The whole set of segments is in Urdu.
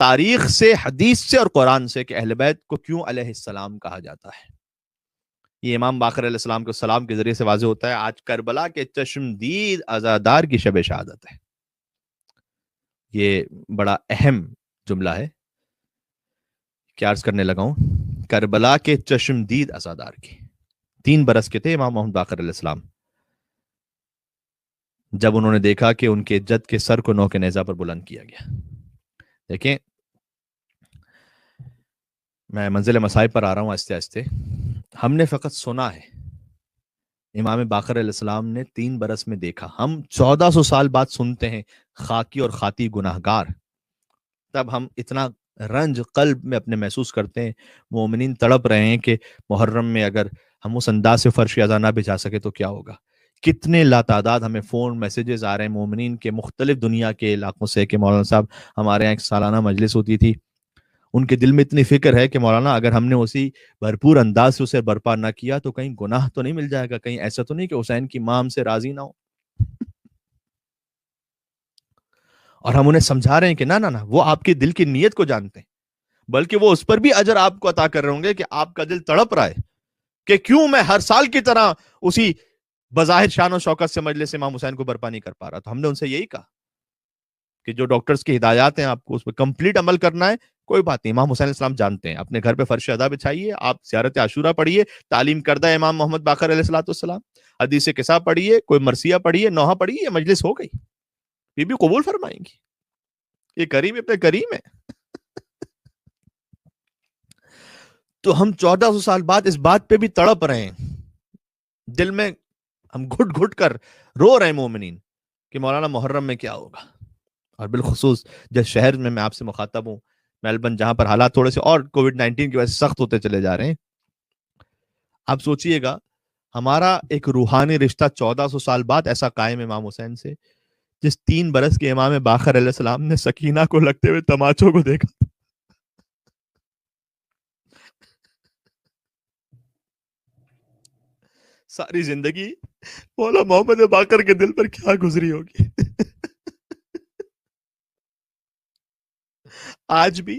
تاریخ سے، حدیث سے اور قرآن سے کہ اہل بیت کو کیوں علیہ السلام کہا جاتا ہے. یہ امام باقر علیہ السلام کے سلام کے ذریعے سے واضح ہوتا ہے. آج کربلا کے چشمدید عزادار کی شب شہادت ہے. یہ بڑا اہم جملہ ہے. کیا عرض کرنے لگا ہوں؟ کربلا کے چشمدید عزادار کی 3 برس کے تھے امام محمد باقر علیہ السلام جب انہوں نے دیکھا کہ ان کے جد کے سر کو نوک نیزہ پر بلند کیا گیا. دیکھیں میں منزل مصائب پر آ رہا ہوں آہستہ آہستہ. ہم نے فقط سنا ہے. امام باقر علیہ السلام نے 3 برس میں دیکھا. ہم 1400 سال بعد سنتے ہیں خاکی اور خاطی گناہگار. تب ہم اتنا رنج قلب میں اپنے محسوس کرتے ہیں. مومنین تڑپ رہے ہیں کہ محرم میں اگر ہم اس انداز سے فرش اذان نہ بھجا سکے تو کیا ہوگا. کتنے لاتعداد ہمیں فون میسیجز آ رہے ہیں مومنین کے مختلف دنیا کے علاقوں سے کہ مولانا صاحب ہمارے یہاں ایک سالانہ مجلس ہوتی تھی. ان کے دل میں اتنی فکر ہے کہ مولانا اگر ہم نے اسی بھرپور انداز سے اسے برپا نہ کیا تو کہیں گناہ تو نہیں مل جائے گا, کہیں ایسا تو نہیں کہ حسین کی ماں ہم سے راضی نہ ہو. اور ہم انہیں سمجھا رہے ہیں کہ نہ نہ وہ آپ کے دل کی نیت کو جانتے ہیں, بلکہ وہ اس پر بھی اجر آپ کو عطا کر رہے ہوں گے کہ آپ کا دل تڑپ رہا ہے کہ کیوں میں ہر سال کی طرح اسی بظاہر شان و شوکت سے مجلس امام حسین کو برپا نہیں کر پا رہا. تو ہم نے ان سے یہی کہا کہ جو ڈاکٹرز کی ہدایات ہیں آپ کو اس پہ کمپلیٹ عمل کرنا ہے. کوئی بات نہیں, امام حسین علیہ السلام جانتے ہیں. اپنے گھر پہ فرش ادا بچھائیے, آپ زیارت عاشورہ پڑھیے, تعلیم کردہ امام محمد باقر علیہ السلام, حدیث قصہ پڑھیے, کوئی مرثیہ پڑھیے, نوحہ پڑھیے, یہ مجلس ہو گئی. یہ بھی قبول فرمائیں گی. یہ کریم اپنے کریم ہے. تو ہم 1400 سال بعد اس بات پہ بھی تڑپ رہے ہیں, دل میں ہم گھٹ گھٹ کر رو رہے ہیں مومنین کہ مولانا محرم میں کیا ہوگا. اور بالخصوص جس شہر میں آپ سے مخاطب ہوں, میلبرن, جہاں پر حالات تھوڑے سے اور کووڈ-19 کی وجہ سے سخت ہوتے چلے جا رہے ہیں. آپ سوچئے گا ہمارا ایک روحانی رشتہ 1400 سال بعد ایسا قائم امام حسین سے, جس 3 برس کے امام باقر علیہ السلام نے سکینہ کو لگتے ہوئے تماچوں کو دیکھا. ساری زندگی مولا محمد باقر کے دل پر کیا گزری ہوگی. آج بھی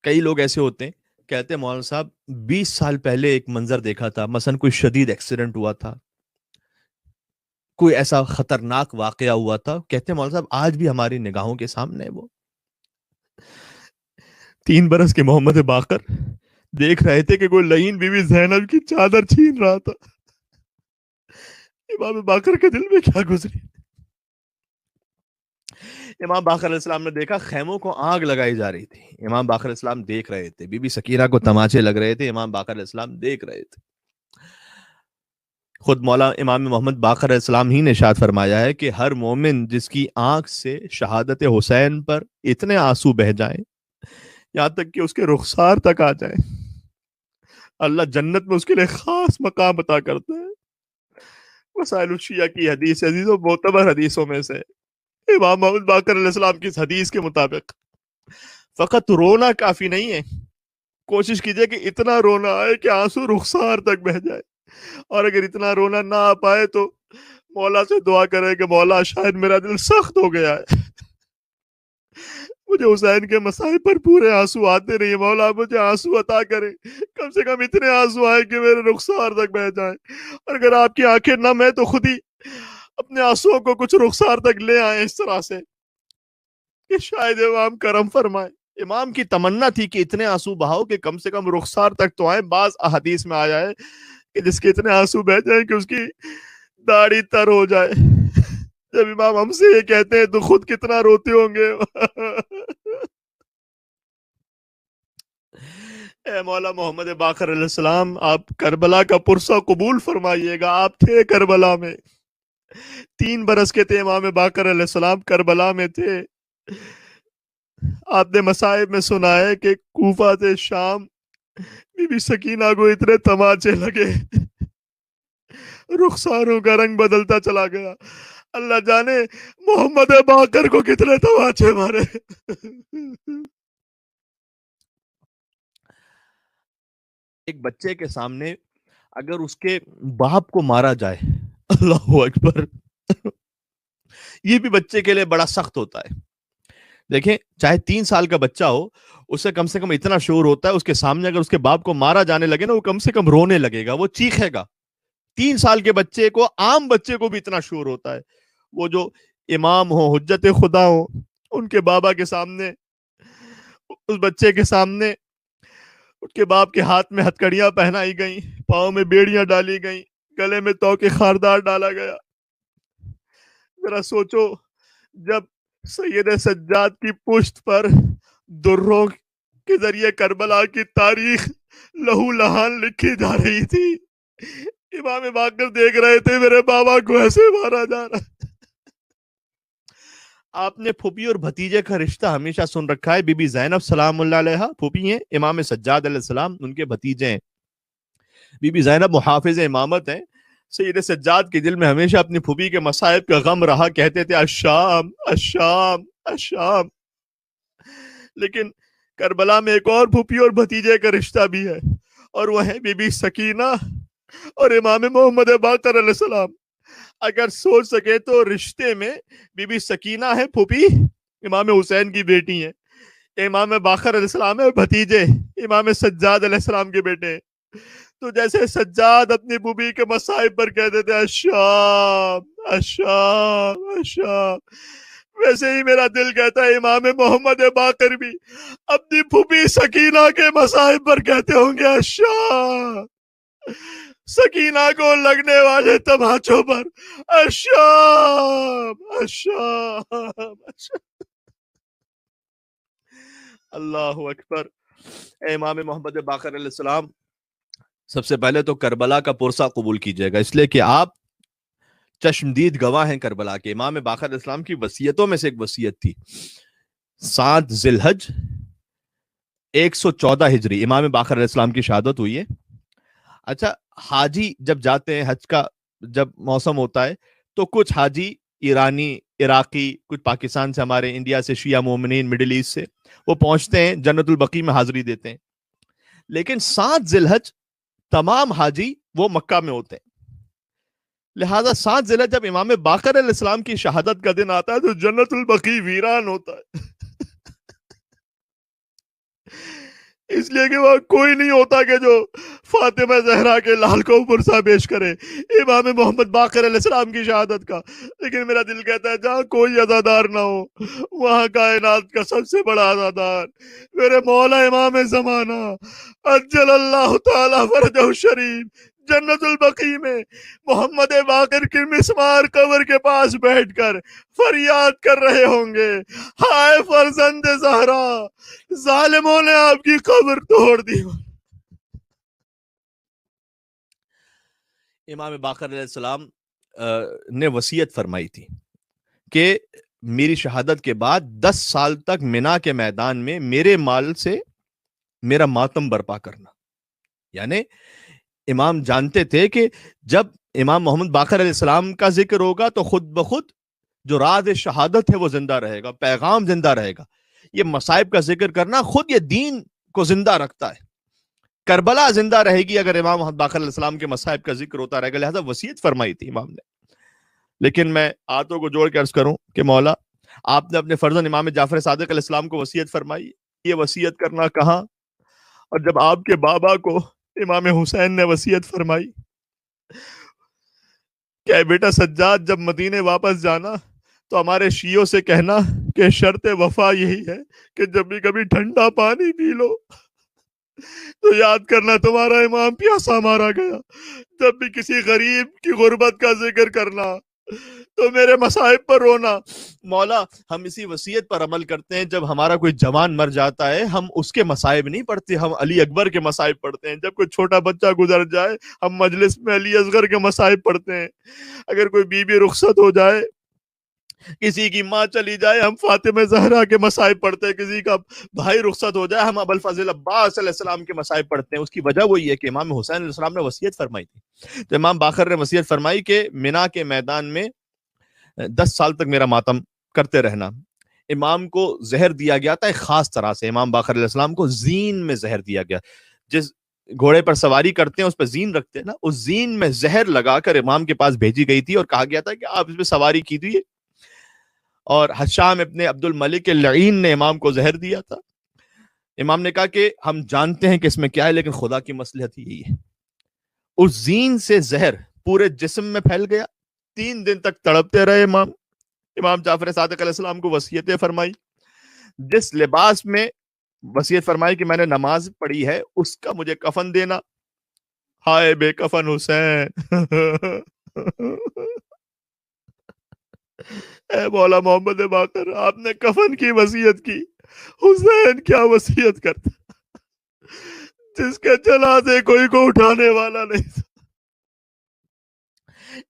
کئی لوگ ایسے ہوتے ہیں کہتے ہیں مولانا صاحب 20 سال پہلے ایک منظر دیکھا تھا, مثلا کوئی شدید ایکسیڈنٹ ہوا تھا, کوئی ایسا خطرناک واقعہ ہوا تھا, کہتے ہیں مولانا صاحب آج بھی ہماری نگاہوں کے سامنے وہ 3 برس کے محمد باقر دیکھ رہے تھے کہ کوئی لعین بی بی زینب کی چادر چھین رہا تھا. امام باقر کے دل میں کیا گزری. امام باقر علیہ السلام نے دیکھا خیموں کو آگ لگائی جا رہی تھی, امام باقر علیہ السلام دیکھ رہے تھے. بی بی سکینہ کو تماچے لگ رہے تھے, امام باقر علیہ السلام دیکھ رہے تھے. خود مولا امام محمد باقر علیہ السلام ہی نے ارشاد فرمایا ہے کہ ہر مومن جس کی آنکھ سے شہادت حسین پر اتنے آنسو بہ جائیں یہاں تک کہ اس کے رخسار تک آ جائیں, اللہ جنت میں اس کے لیے خاص مقام عطا کرتا ہے. وسائل الشیعہ کی حدیث عزیزوں معتبر حدیثوں میں سے امام محمد باقر علیہ السلام کی اس حدیث کے مطابق فقط رونا کافی نہیں ہے, کوشش کیجئے کہ اتنا رونا آئے کہ آنسو رخسار تک بہ جائے. اور اگر اتنا رونا نہ آ پائے تو مولا سے دعا کرے کہ مولا شاید میرا دل سخت ہو گیا ہے, مجھے حسین کے مصائب پر پورے آنسو آتے نہیں, مولا مجھے آنسو عطا کرے, کم سے کم اتنے آنسو آئے کہ میرے رخسار تک بہ جائیں. اور اگر آپ کی آنکھیں نم ہے تو خود ہی اپنے آنسوؤں کو کچھ رخسار تک لے آئیں اس طرح سے کہ شاید امام کرم فرمائے. امام کی تمنا تھی کہ اتنے آنسو بہاؤ کہ کم سے کم رخسار تک تو آئیں. بعض احادیث میں آیا ہے کہ جس کے اتنے آنسو بہ جائیں کہ اس کی داڑھی تر ہو جائے. جب امام ہم سے یہ کہتے ہیں تو خود کتنا روتے ہوں گے. اے مولا محمد باقر علیہ السلام, آپ کربلا کا پرسہ قبول فرمائیے گا. آپ تھے کربلا میں, 3 برس کے تھے امام باقر علیہ السلام, کربلا میں تھے. آپ نے مصائب میں سنا ہے کہ کوفہ سے شام بی بی سکینہ کو اتنے تماچے لگے, رخساروں کا رنگ بدلتا چلا گیا. اللہ جانے محمد باقر کو کتنے تماچے مارے. ایک بچے کے سامنے اگر اس کے باپ کو مارا جائے, اللہ اکبر, یہ بھی بچے کے لیے بڑا سخت ہوتا ہے. دیکھیں چاہے 3 سال کا بچہ ہو، اسے کم سے کم اتنا شعور ہوتا ہے، اس کے سامنے اگر اس کے باپ کو مارا جانے لگے نا، وہ کم سے کم رونے لگے گا، وہ چیخے گا۔ 3 سال کے بچے کو، عام بچے کو بھی اتنا شعور ہوتا ہے۔ وہ جو امام ہو، حجت خدا ہو، ان کے بابا کے سامنے، اس بچے کے سامنے ان کے باپ کے ہاتھ میں ہتکڑیاں پہنائی گئیں، پاؤں میں بیڑیاں ڈالی گئیں، گلے میں توق خاردار ڈالا گیا۔ ذرا سوچو، جب سید سجاد کی پشت پر دروں کے ذریعے کربلا کی تاریخ لہو لہان لکھی جا رہی تھی، امام باقر دیکھ رہے تھے میرے بابا کو ایسے مارا جا رہا ہے۔ آپ نے پھوپھی اور بھتیجے کا رشتہ ہمیشہ سن رکھا ہے۔ بی بی زینب سلام اللہ علیہا پھوپھی ہیں، امام سجاد علیہ السلام ان کے بھتیجے ہیں۔ بی بی زینب محافظ امامت ہیں۔ سید سجاد کے دل میں ہمیشہ اپنی پھوپھی کے مصائب کا غم رہا، کہتے تھے الشام الشام الشام۔ لیکن کربلا میں ایک اور پھوپھی اور بھتیجے کا رشتہ بھی ہے، اور وہ ہے بی بی سکینہ اور امام محمد باقر علیہ السلام۔ اگر سوچ سکے تو رشتے میں بی بی سکینہ ہے پھوپھی، امام حسین کی بیٹی ہیں، امام باقر علیہ السلام ہے بھتیجے امام سجاد علیہ السلام کے بیٹے ہیں۔ تو جیسے سجاد اپنی پھوپھی کے مصائب پر کہتے تھے الشام الشام الشام، ویسے ہی میرا دل کہتا ہے امام محمد باقر بھی اپنی پھوپھی سکینہ کے مصائب پر کہتے ہوں گے الشام، سکینہ کو لگنے والے تماچوں پر الشام الشام الشام۔ اللہ اکبر۔ اے امام محمد باقر علیہ السلام، سب سے پہلے تو کربلا کا پرسہ قبول کیجئے گا، اس لیے کہ آپ چشمدید گواہ ہیں کربلا کے۔ امام باقر علیہ السلام کی وصیتوں میں سے ایک وصیت تھی 7 ذی الحج 114 ہجری امام باقر علیہ السلام کی شہادت ہوئی ہے۔ اچھا، حاجی جب جاتے ہیں حج کا جب موسم ہوتا ہے تو کچھ حاجی ایرانی، عراقی، کچھ پاکستان سے، ہمارے انڈیا سے، شیعہ مومنین، مڈل ایسٹ سے، وہ پہنچتے ہیں جنت البقیع میں حاضری دیتے ہیں۔ لیکن 7 ذی الحج تمام حاجی وہ مکہ میں ہوتے ہیں، لہٰذا 7 ذی الحج جب امام باقر علیہ السلام کی شہادت کا دن آتا ہے تو جنت البقیع ویران ہوتا ہے، اس لیے کہ وہاں کوئی نہیں ہوتا کہ جو فاطمہ زہرا کے لال کو پرسہ پیش کرے امام محمد باقر علیہ السلام کی شہادت کا۔ لیکن میرا دل کہتا ہے جہاں کوئی عزادار نہ ہو، وہاں کائنات کا سب سے بڑا عزادار میرے مولا امام زمانہ عجل اللہ تعالی فرجہ الشریف جنت البقیع میں محمد باقر کی مسمار قبر کے پاس بیٹھ کر فریاد کر رہے ہوں گے، ہائے فرزند زہرا، ظالموں نے آپ کی قبر توڑ دی۔ امام باقر علیہ السلام نے وصیت فرمائی تھی کہ میری شہادت کے بعد 10 سال تک منا کے میدان میں میرے مال سے میرا ماتم برپا کرنا۔ یعنی امام جانتے تھے کہ جب امام محمد باقر علیہ السلام کا ذکر ہوگا تو خود بخود جو راز شہادت ہے وہ زندہ رہے گا، پیغام زندہ رہے گا۔ یہ مصائب کا ذکر کرنا خود یہ دین کو زندہ رکھتا ہے۔ کربلا زندہ رہے گی اگر امام محمد باقر علیہ السلام کے مصائب کا ذکر ہوتا رہے گا، لہذا وصیت فرمائی تھی امام نے۔ لیکن میں آتوں کو جوڑ کے عرض کروں کہ مولا، آپ نے اپنے فرزند امام جعفر صادق علیہ السلام کو وصیت فرمائی، یہ وصیت کرنا کہاں؟ اور جب آپ کے بابا کو امام حسین نے وصیت فرمائی کہ بیٹا سجاد جب مدینے واپس جانا تو ہمارے شیعوں سے کہنا کہ شرط وفا یہی ہے کہ جب بھی کبھی ٹھنڈا پانی پی لو تو یاد کرنا تمہارا امام پیاسا مارا گیا، جب بھی کسی غریب کی غربت کا ذکر کرنا تو میرے مصائب پر رونا۔ مولا، ہم اسی وصیت پر عمل کرتے ہیں، جب ہمارا کوئی جوان مر جاتا ہے ہم اس کے مصائب نہیں پڑھتے، ہم علی اکبر کے مصائب پڑھتے ہیں۔ جب کوئی چھوٹا بچہ گزر جائے ہم مجلس میں علی اصغر کے مصائب پڑھتے ہیں۔ اگر کوئی بیوی رخصت ہو جائے، کسی کی ماں چلی جائے، ہم فاطمہ زہرا کے مصائب پڑھتے ہیں۔ کسی کا بھائی رخصت ہو جائے ہم ابو الفضل عباس علیہ السلام کے مصائب پڑھتے ہیں۔ اس کی وجہ وہی ہے کہ امام حسین علیہ السلام نے وصیت فرمائی تھی۔ تو امام باقر نے وصیت فرمائی کہ منا کے میدان میں 10 سال تک میرا ماتم کرتے رہنا۔ امام کو زہر دیا گیا تھا ایک خاص طرح سے، امام باقر علیہ السلام کو زین میں زہر دیا گیا۔ جس گھوڑے پر سواری کرتے ہیں اس پہ زین رکھتے ہیں نا، اس زین میں زہر لگا کر امام کے پاس بھیجی گئی تھی اور کہا گیا تھا کہ آپ اس پہ سواری کیجیے اور حشام ابن عبد الملک اللعین نے امام کو زہر دیا تھا. امام نے کہا کہ ہم جانتے ہیں کہ اس میں کیا ہے لیکن خدا کی مصلحت یہی ہے. اس زین سے زہر پورے جسم میں پھیل گیا. 3 دن تک تڑپتے رہے امام. امام جعفر صادق علیہ السلام کو وصیتیں فرمائی. جس لباس میں وصیت فرمائی کہ میں نے نماز پڑھی ہے اس کا مجھے کفن دینا. ہائے بے کفن حسین. اے مولا محمد باقر، آپ نے کفن کی وصیت کی، حسین کیا وصیت کرتا جس کے جنازے کوئی کو اٹھانے والا نہیں تھا.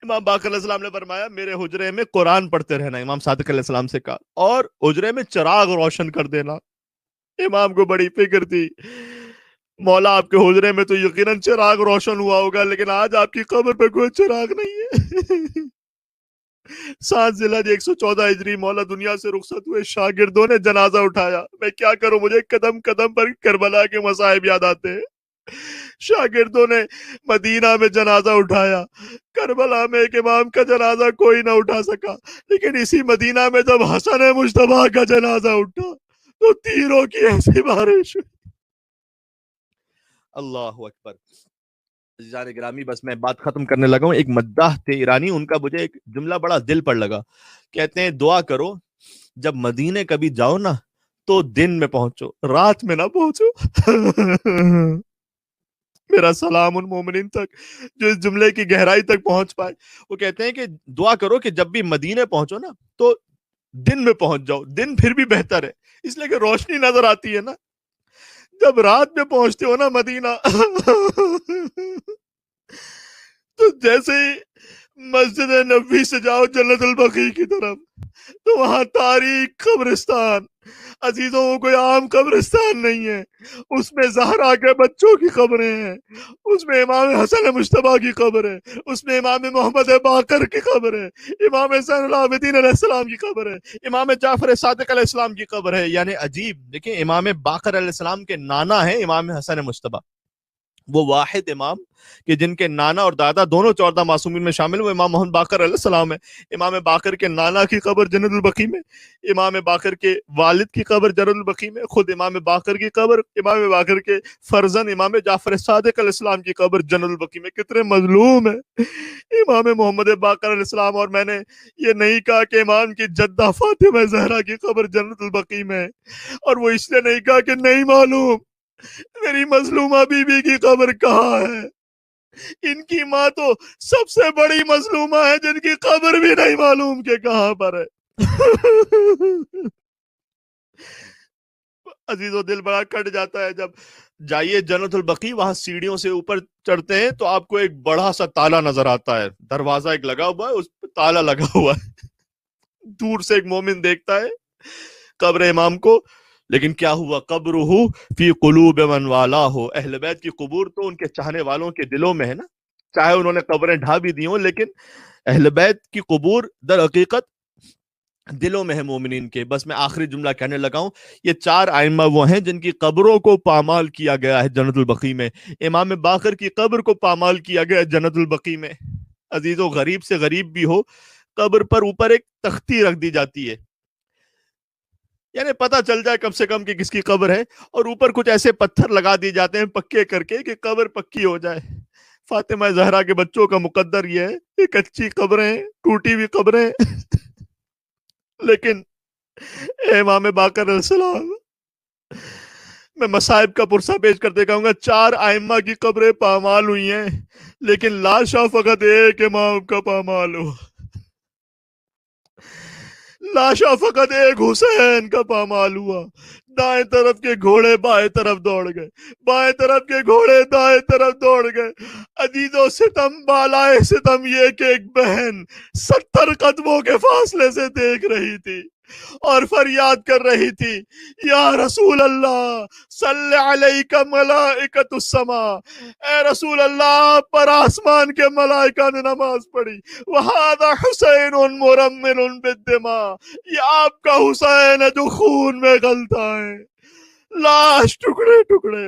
امام باقر علیہ السلام نے فرمایا میرے حجرے میں قرآن پڑھتے رہنا. امام صادق علیہ السلام سے کہا اور حجرے میں چراغ روشن کر دینا. امام کو بڑی فکر تھی، مولا آپ کے حجرے میں تو یقیناً چراغ روشن ہوا ہوگا لیکن آج آپ کی قبر پہ کوئی چراغ نہیں ہے. 7 ذی الحجہ 114 ہجری مولا دنیا سے رخصت ہوئے. شاگردوں نے جنازہ اٹھایا. میں کیا کروں، مجھے قدم قدم پر کربلا کے مصائب یاد آتے ہیں. شاگردوں نے مدینہ میں جنازہ اٹھایا. کربلا میں ایک امام کا جنازہ کوئی نہ اٹھا سکا، لیکن اسی مدینہ میں جب حسن مجتبیٰ کا جنازہ اٹھا تو تیروں کی ایسی بارش ہوئی. اللہ اکبر. عزیزان گرامی، بس میں بات ختم کرنے لگا ہوں. ایک مداح تھے ایرانی، ان کا مجھے ایک جملہ بڑا دل پر لگا. کہتے ہیں دعا کرو جب مدینے کبھی جاؤ نا تو دن میں پہنچو، رات میں نہ پہنچو. میرا سلام ان مومنین تک جو اس جملے کی گہرائی تک پہنچ پائے. وہ کہتے ہیں کہ دعا کرو کہ جب بھی مدینے پہنچو نا تو دن میں پہنچ جاؤ، دن پھر بھی بہتر ہے اس لیے کہ روشنی نظر آتی ہے نا. جب رات میں پہنچتے ہو نا مدینہ تو جیسے ہی مسجد نبوی سے جاؤ جنت البقیع کی طرف تو وہاں تاریک قبرستان، عزیزوں کوئی عام قبرستان نہیں ہے، اس میں زہرا کے بچوں کی قبریں ہیں، اس میں امام حسن مجتبیٰ کی قبر ہے، اس میں امام محمد باقر کی قبر ہے، امام زین العابدین علیہ السلام کی قبر ہے، امام جعفر صادق علیہ السلام کی قبر ہے. یعنی عجیب دیکھیں، امام باقر علیہ السلام کے نانا ہیں امام حسن مجتبیٰ، وہ واحد امام کہ جن کے نانا اور دادا دونوں 14 معصومین میں شامل ہوئے. امام محمد باقر علیہ السلام ہے. امام باقر کے نانا کی قبر جنت البقیع میں، امام باقر کے والد کی قبر جنت البقیع میں، خود امام باقر کی قبر، امام باقر کے فرزند امام جعفر صادق علیہ السلام کی قبر جنت البقیع میں. کتنے مظلوم ہیں امام محمد باقر علیہ السلام. اور میں نے یہ نہیں کہا کہ امام کی جدہ فاطمہ زہرا کی قبر جنت البقیع میں، اور وہ اس لیے نہیں کہا کہ نہیں معلوم میری مظلومہ بی بی کی قبر کہاں ہے. ان کی ماں تو سب سے بڑی مظلومہ ہے جن کی قبر بھی نہیں معلوم کہ کہاں پر ہے. عزیزو دل بڑا کٹ جاتا ہے جب جائیے جنت البقیع، وہاں سیڑھیوں سے اوپر چڑھتے ہیں تو آپ کو ایک بڑا سا تالا نظر آتا ہے، دروازہ ایک لگا ہوا ہے، اس پہ تالا لگا ہوا ہے. دور سے ایک مومن دیکھتا ہے قبر امام کو، لیکن کیا ہوا، قبرہ فی قلوب من والہ. اہل بیت کی قبور تو ان کے چاہنے والوں کے دلوں میں ہے نا، چاہے انہوں نے قبریں ڈھا بھی دی ہوں، لیکن اہل بیت کی قبور در حقیقت دلوں میں ہے مومنین کے. بس میں آخری جملہ کہنے لگا ہوں. یہ 4 ائمہ وہ ہیں جن کی قبروں کو پامال کیا گیا ہے جنت البقیع میں. امام باقر کی قبر کو پامال کیا گیا ہے جنت البقیع میں. عزیزو غریب سے غریب بھی ہو، قبر پر اوپر ایک تختی رکھ دی جاتی ہے، یعنی پتہ چل جائے کم سے کم کہ کس کی قبر ہے، اور اوپر کچھ ایسے پتھر لگا دیے جاتے ہیں پکے کر کے کہ قبر پکی ہو جائے. فاطمہ زہرا کے بچوں کا مقدر یہ ہے، یہ کچی قبریں، ٹوٹی ہوئی قبریں. لیکن اے امام باقر علیہ السلام، میں مصائب کا پرسہ پیش کرتے کہوں گا 4 ائمہ کی قبریں پامال ہوئی ہیں، لیکن لاشا فقط ایک امام کا پامال ہوا. لاشا فقط ایک حسین کا پامال ہوا. دائیں طرف کے گھوڑے بائیں طرف دوڑ گئے، بائیں طرف کے گھوڑے دائیں طرف دوڑ گئے. عزیزو ستم بالائے ستم یہ کہ ایک بہن 70 قدموں کے فاصلے سے دیکھ رہی تھی اور فریاد کر رہی تھی، یا رسول اللہ صلی علیک ملائکۃ السماء. اے رسول اللہ پر آسمان کے ملائکہ نے نماز پڑھی. وہذا حسین مرمل بالدماء، یہ آپ کا حسین ہے جو خون میں غلتا ہے، لاش ٹکڑے ٹکڑے.